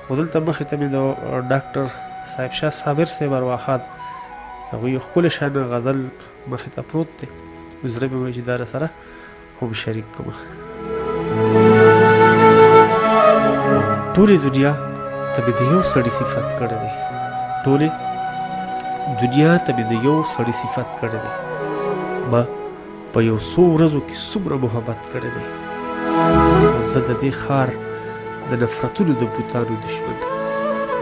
خو دلته مخې ته مې د ډاکټر صاحب شاه صابر صاحب ارواخان هغوی یو ښکلی شانه غزل مخې ته پروت دی، زړه مې وایي چې دا سره هم شریک کړم. ټولې دنیا ته مې د یو سړي صفت کړی دی، ټولې دنیا ته مې د یو سړي صفت کړی دی، ما په یو څو ورځو کې څومره محبت کړی دی. زه د دې ښار د نفرتونو د بوتانو دشمن،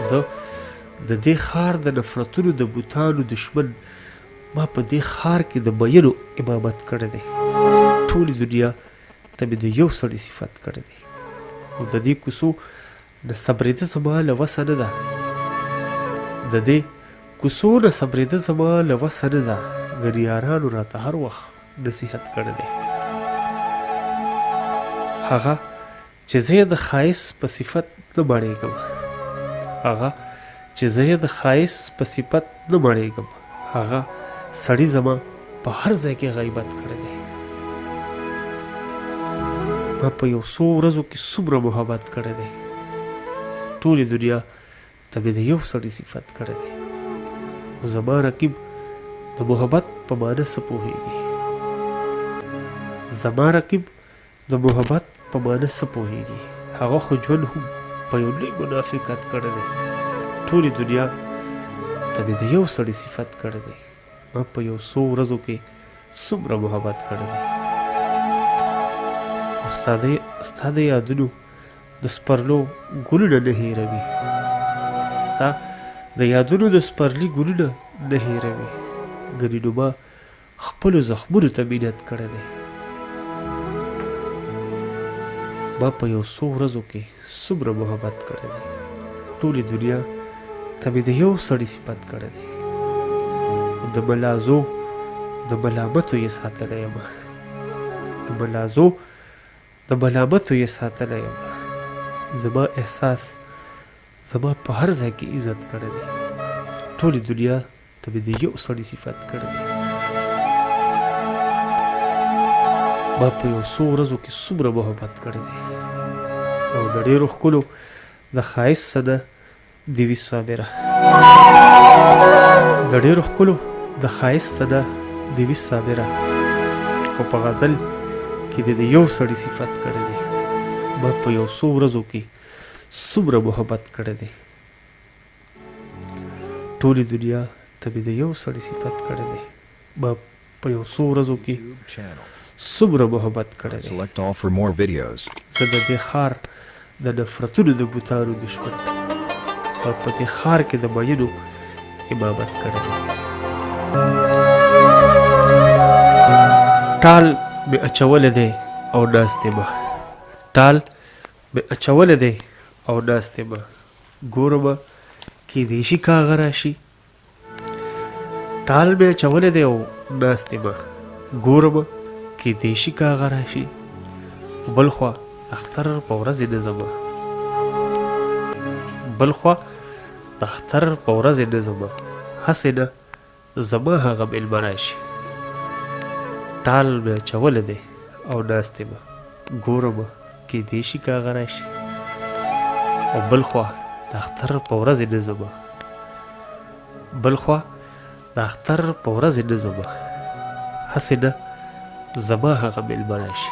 زه د دې ښار د نفرتونو د بوتانو دشمن، ما په دې ښار کې د مینو امامت کړی دی. ټولې دنیا ته مې د یو سړي صفت کړی دی، او د دې کوڅو نه صبرېده زما له وسه نه ده، د دې کوڅو نه صبرېده زما له وسه نه ده، ګنې یارانو راته هر وخت نصیحت کړی دی. هغه چې زه یې د ښایست په صفت نه مړېږم، هغه چې زه یې د ښایست په صفت نه مړېږم، هغه سړي زما په هر ځای کې غیبت کړی دی. ما په یو څو ورځو کې څومره محبت کړی دی، ټولې دنیا ته مې د یو سړي صفت کړی دی. نو زما رقیب د محبت په معنی څه پوهېږي، زما رقیب د محبت په معنی څه پوهېږي، هغه خو ژوند هم په یو لوی منافقت کړی دی. ټولې دنیا ته مې د یو سړي صفت کړی دی، ما په یو څو ورځو کې څومره محبت کړی دی. ستا د یادونو د سپرلو ګلونه نه هېروي، ستا د یادونو د سپرلي ګلونه نه هېروي، ګنې نو ما خپلو زخمونو ته مینت کړی دی. ما په یو څو ورځو کې څومره محبت کړی دی، ټولې دنیا ته مې د یو سړي صفت کړی دی. د ملازو د ملامتو یې ساتلی یم، د ملازو د ملامتو یې ساتلی یم، زما احساس زما په هر ځای کې عزت کړی دی. ټولې دنیا ته مې د یو سړي صفت کړی دی. ما په یو څو ورځو کې څومره محبت کړی دی، او د ډېرو ښکلو د ښایست څه نه دې وي صابره، د ډېرو ښکلو د ښایست څه نه دې وي صابره، خو په غزل کې دې د یو سړي صفت کړی دی. ما په یو څو ورځو کې څومره محبت کړی دی، ټولې دنیا ته مې د یو سړي صفت کړی دی. ما په یو څو ورځو کې څومره محبت کړی دی. زه د دې ښار د نفرتونو د بوتانو دشمن، او په دې ښار کې د مینو امامت کړی دی. ټال مې اچولی دی او ناست یم، ټال مې اچولی دی او ناست یم، ګورمه کیدای شي کاغه راشي، ټال مې اچولی دی او ناست یم، ګورمه کیدای شي کاغه راشي، بل خوا اختر په ورځې نه ځمه، بل خوا د اختر په ورځې نه ځمه، هسې نه زما هغه مېلمه راشي، ټال مې اچولی دی او ناست یم، ګورمه کیدای شي کاغه راشي، او بل خوا د اختر په ورځې نه ځمه، بل خوا د اختر په ورځې نه ځمه، هسې نه زما هغه مېلمه راشي.